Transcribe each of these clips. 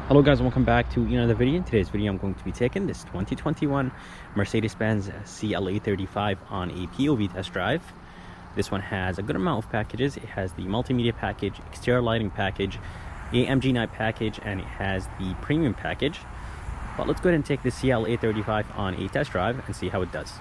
Hello guys, welcome back to another video. In today's video I'm going to be taking this 2021 Mercedes-Benz CLA 35 on a POV test drive. This one has a good amount of packages. It has the multimedia package, exterior lighting package, AMG night package, and it has the premium package. But let's go ahead and take the CLA 35 on a test drive and see how it does.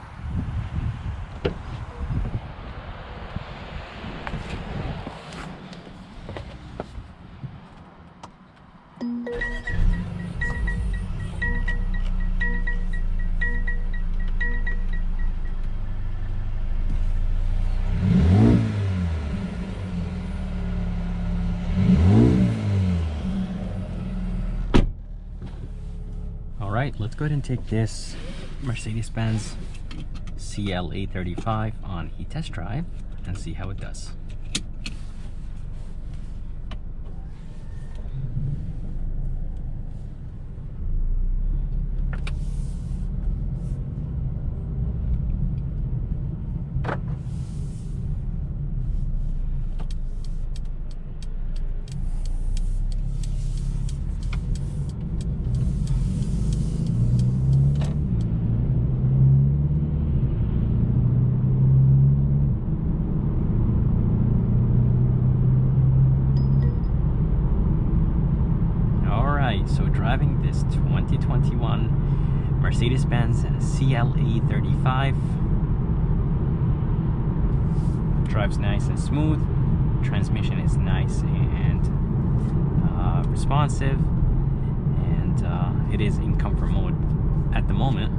Alright, let's go ahead and take this Mercedes-Benz CLA 35 on a test drive and see how it does. So driving this 2021 Mercedes-Benz CLA 35 drives nice and smooth. Transmission is nice and responsive, and it is in comfort mode at the moment.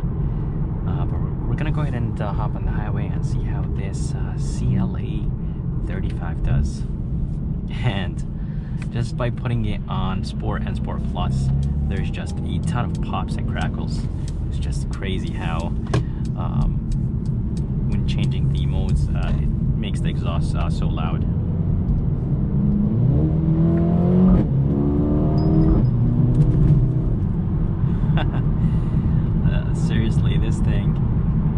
But we're gonna go ahead and hop on the highway and see how this CLA 35 does. And just by putting it on Sport and Sport Plus, there's just a ton of pops and crackles. It's just crazy how when changing the modes, it makes the exhaust so loud. Seriously, this thing,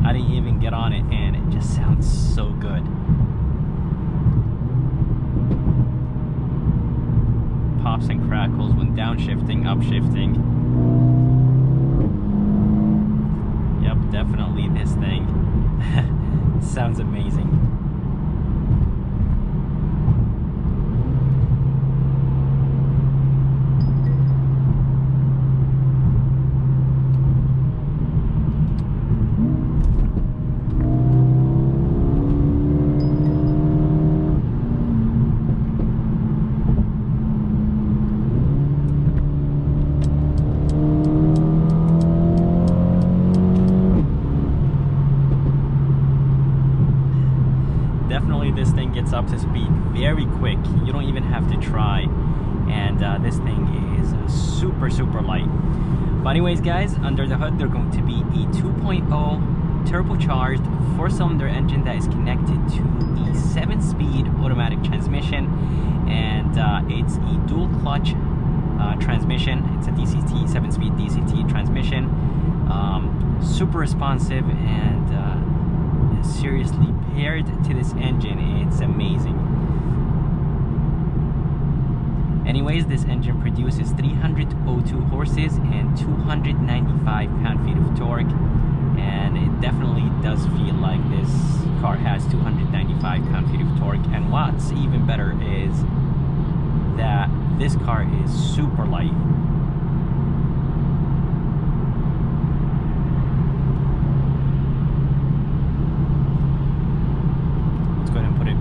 I didn't even get on it and it just sounds so good. Pops and crackles when downshifting, upshifting. Yep, definitely this thing sounds amazing. Definitely this thing gets up to speed very quick. You don't even have to try, and this thing is super light. But anyways guys, under the hood they're going to be a 2.0 turbocharged 4-cylinder engine that is connected to the 7-speed automatic transmission, and it's a dual clutch transmission. It's a DCT, 7-speed DCT transmission. Super responsive, and seriously, paired to this engine, it's amazing. Anyways, this engine produces 302 horses and 295 pound-feet of torque, and it definitely does feel like this car has 295 pound-feet of torque. And what's even better is that this car is super light.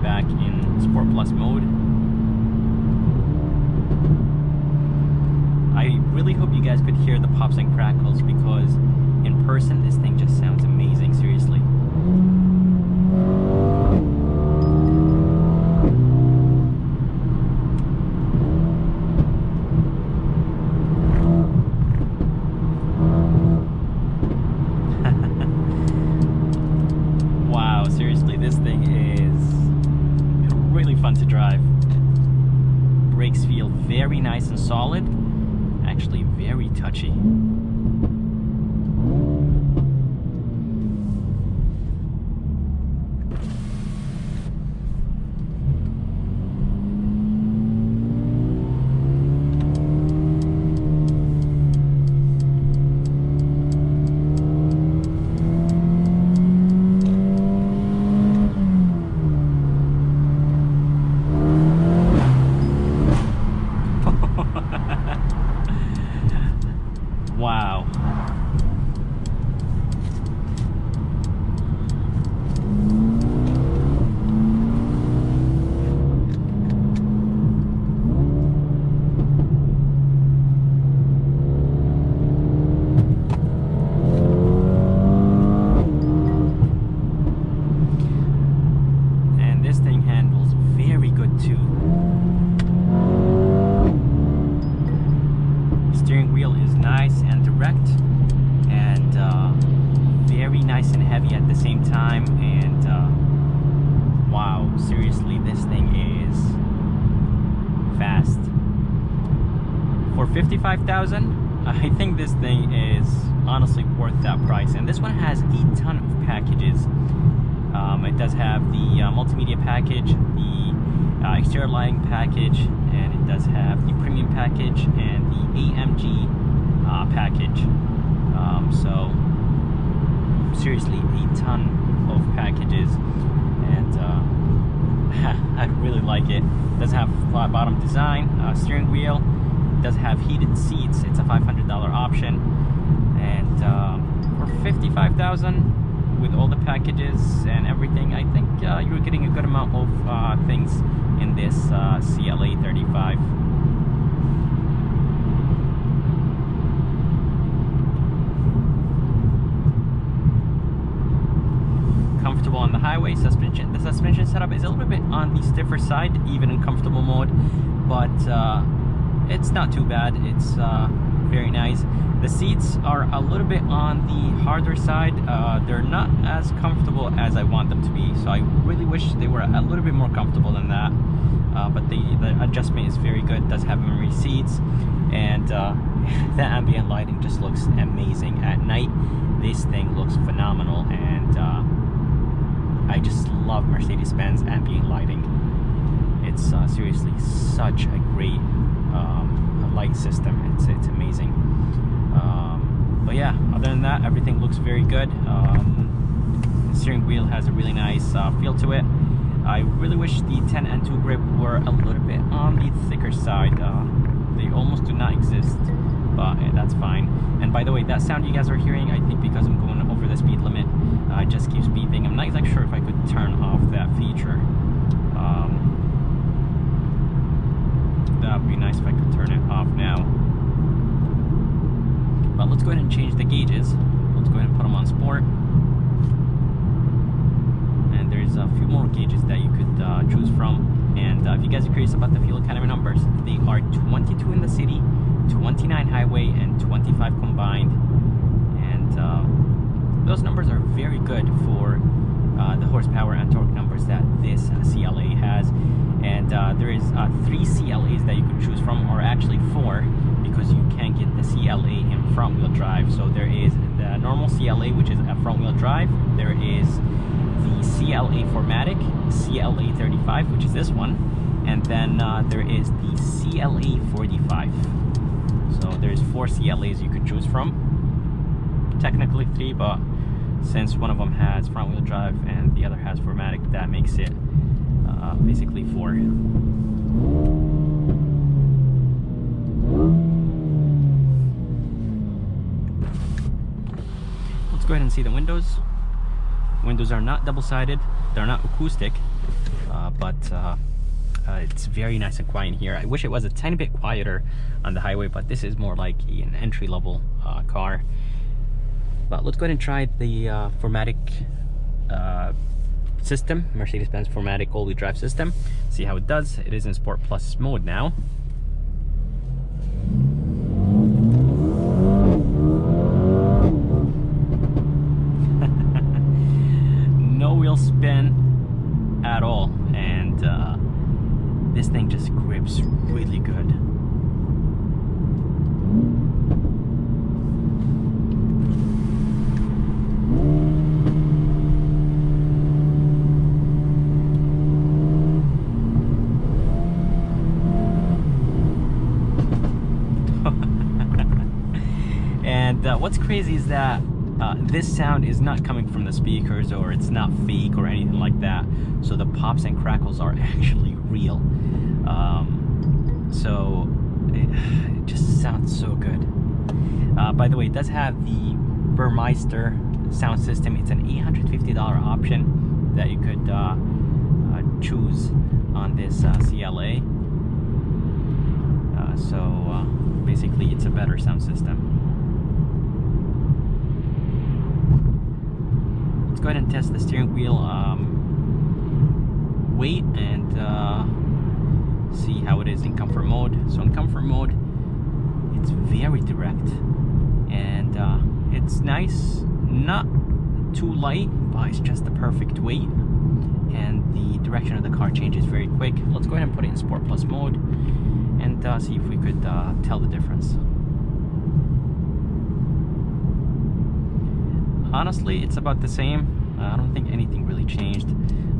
Back in Sport Plus mode. I really hope you guys could hear the pops and crackles, because in person this thing just sounds amazing, seriously. Wow, seriously, this thing is really fun to drive. Brakes feel very nice and solid, actually very touchy. Wow. And this thing handles very good too. Steering wheel is nice and direct, and very nice and heavy at the same time. And wow, seriously, this thing is fast. For $55,000, I think this thing is honestly worth that price. And this one has a ton of packages. It does have the multimedia package, the exterior lighting package, and it does have the premium package and the AMG package. So seriously, a ton of packages, and I really like it. It does have flat bottom design, steering wheel. It does have heated seats. It's a $500 option, and for $55,000 with all the packages and everything, I think you're getting a good amount of things in this CLA 35. Comfortable on the highway. The suspension setup is a little bit on the stiffer side, even in comfortable mode, but it's not too bad. It's very nice. The seats are a little bit on the harder side. They're not as comfortable as I want them to be, so I really wish they were a little bit more comfortable than that. But the adjustment is very good. It does have memory seats, and the ambient lighting just looks amazing at night. This thing looks phenomenal, and I just love Mercedes-Benz ambient lighting. It's seriously such a great light system. It's amazing. But yeah, other than that, everything looks very good. The steering wheel has a really nice feel to it. I really wish the 10 and 2 grip were a little bit on the thicker side. They almost do not exist, but that's fine. And by the way, that sound you guys are hearing, I think because I'm going over the speed limit, it just keeps beeping. I'm not exactly sure if I could turn off that feature. That would be nice if I could turn it off now. But let's go ahead and change the gauges. Let's go ahead and put them on sport. And there's a few more gauges that you could choose from. And if you guys are curious about the fuel economy numbers, they are 22 in the city, 29 highway, and 25 combined. And those numbers are very good for the horsepower and torque numbers that this CLA has. And there is 3 CLAs that you could choose from, or actually 4, because you can get the CLA in front-wheel drive. So there is the normal CLA, which is a front-wheel drive. There is the CLA 4MATIC, CLA 35, which is this one, and then there is the CLA 45. So there's 4 CLAs you could choose from. Technically 3, but since one of them has front-wheel drive and the other has 4MATIC, that makes it basically 4. Let's go ahead and see the windows. Windows are not double-sided, they're not acoustic, but it's very nice and quiet in here. I wish it was a tiny bit quieter on the highway, but this is more like an entry-level car. But let's go ahead and try the 4MATIC system, Mercedes-Benz 4MATIC all-wheel drive system. See how it does. It is in Sport Plus mode now. No wheel spin at all, and this thing just grips really good. And what's crazy is that this sound is not coming from the speakers, or it's not fake or anything like that. So the pops and crackles are actually real. So it just sounds so good. By the way, it does have the Burmeister sound system. It's an $850 option that you could choose on this CLA. So basically it's a better sound system. Let's go ahead and test the steering wheel weight and see how it is in comfort mode. So in comfort mode, it's very direct, and it's nice, not too light, but it's just the perfect weight, and the direction of the car changes very quick. Let's go ahead and put it in Sport Plus mode and see if we could tell the difference. Honestly, it's about the same. I don't think anything really changed,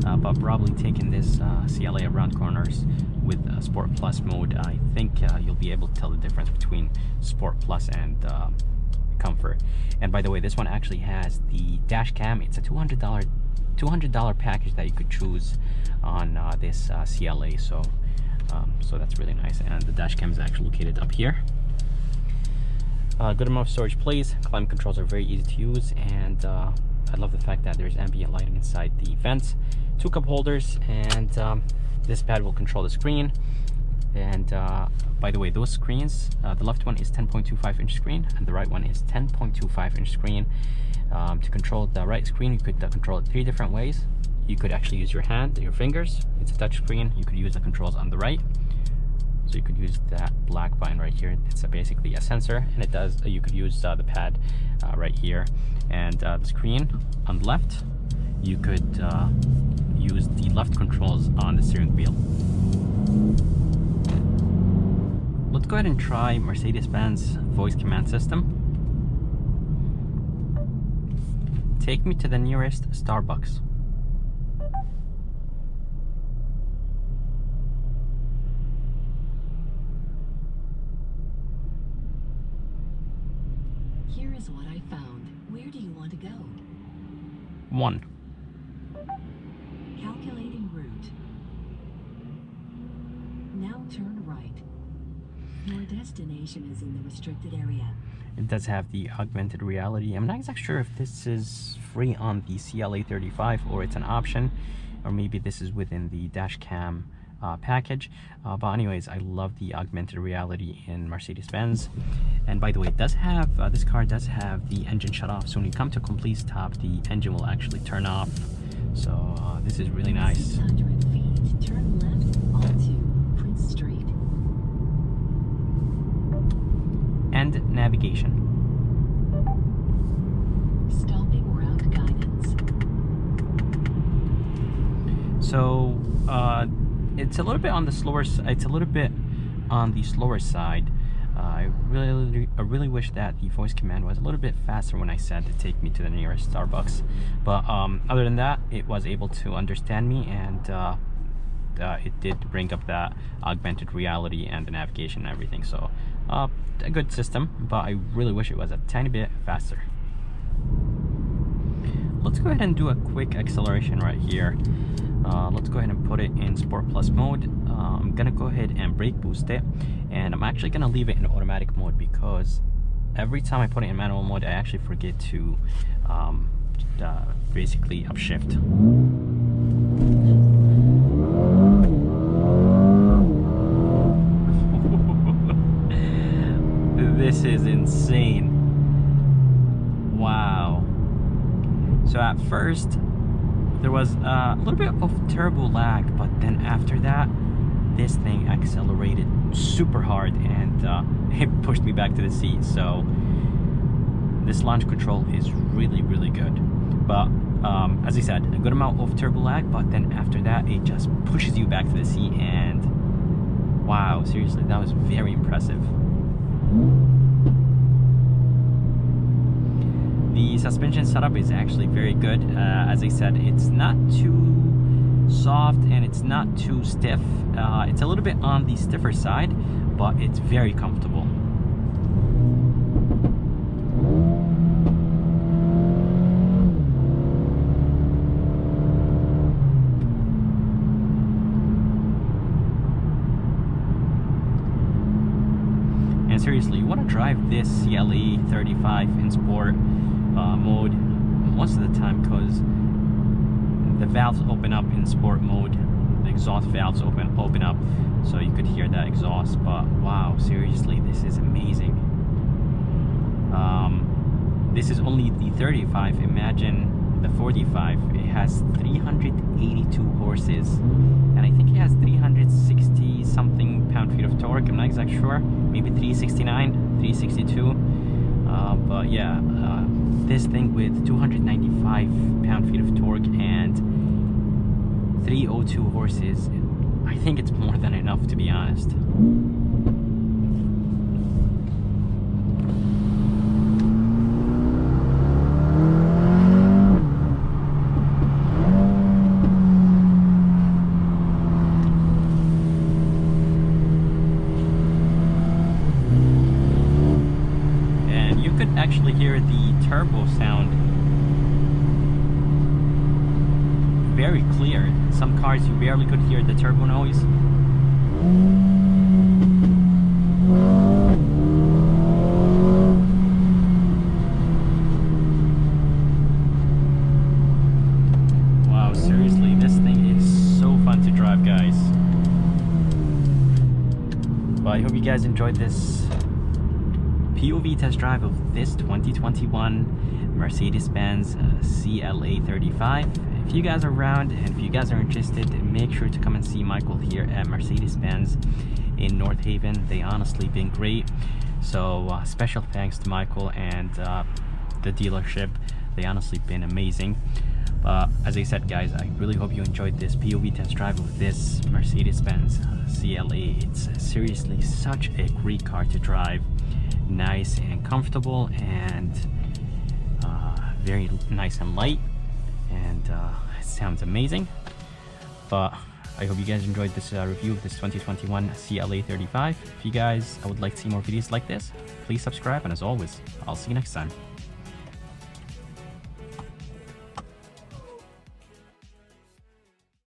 but probably taking this CLA around corners with Sport Plus mode, I think you'll be able to tell the difference between Sport Plus and Comfort. And by the way, this one actually has the dash cam. It's a $200 package that you could choose on this CLA. So that's really nice. And the dash cam is actually located up here. Good amount of storage place. Climate controls are very easy to use, and I love the fact that there's ambient lighting inside the vents. 2 cup holders, and this pad will control the screen. And by the way, those screens, the left one is 10.25 inch screen and the right one is 10.25 inch screen. To control the right screen, you could control it 3 different ways. You could actually use your hand, your fingers. It's a touch screen. You could use the controls on the right. So you could use that black button right here. It's basically a sensor, and it does. You could use the pad right here, and the screen on the left. You could use the left controls on the steering wheel. Let's go ahead and try Mercedes-Benz voice command system. Take me to the nearest Starbucks. Here is what I found. Where do you want to go? 1. Calculating route. Now turn right. Your destination is in the restricted area. It does have the augmented reality. I'm not exactly sure if this is free on the CLA 35 or it's an option, or maybe this is within the dash cam package. But anyways, I love the augmented reality in Mercedes-Benz. And by the way, it does have this car does have the engine shut off. So when you come to a complete stop, the engine will actually turn off. So this is really nice. 600 feet, turn left onto Prince Street. And navigation. Stopping route guidance. So it's a little bit on the slower. It's a little bit on the slower side. I really wish that the voice command was a little bit faster when I said to take me to the nearest Starbucks. But other than that, it was able to understand me, and it did bring up that augmented reality and the navigation and everything. So a good system, but I really wish it was a tiny bit faster. Let's go ahead and do a quick acceleration right here. Let's go ahead and put it in Sport Plus mode. I'm gonna go ahead and brake boost it, and I'm actually gonna leave it in automatic mode because every time I put it in manual mode, I actually forget to basically upshift. This is insane. Wow. So at first there was a little bit of turbo lag, but then after that, this thing accelerated super hard, and it pushed me back to the seat. So this launch control is really good. But as I said, a good amount of turbo lag, but then after that, it just pushes you back to the seat, and wow, seriously, that was very impressive. The suspension setup is actually very good. As I said, it's not too soft and it's not too stiff. It's a little bit on the stiffer side, but it's very comfortable. And seriously, what want to drive this CLA 35 in sport mode most of the time, because the valves open up in sport mode, the exhaust valves open up, so you could hear that exhaust. But wow, seriously, this is amazing. This is only the 35. Imagine the 45. It has 382 horses, and I think it has 360 something pound-feet of torque. I'm not exactly sure, maybe 369, 362. But yeah, this thing with 295 pound-feet of torque and 302 horses, I think it's more than enough, to be honest. Actually hear the turbo sound very clear. Some cars you barely could hear the turbo noise. Wow, seriously, this thing is so fun to drive, guys. Well, I hope you guys enjoyed this POV test drive of this 2021 Mercedes-Benz CLA 35. If you guys are around and if you guys are interested, make sure to come and see Michael here at Mercedes-Benz in North Haven. They honestly been great. So special thanks to Michael and the dealership. They honestly been amazing. As I said, guys, I really hope you enjoyed this POV test drive of this Mercedes-Benz CLA. It's seriously such a great car to drive. Nice and comfortable, and very nice and light, and it sounds amazing. But I hope you guys enjoyed this review of this 2021 CLA 35. If you guys would like to see more videos like this, please subscribe, and as always, I'll see you next time.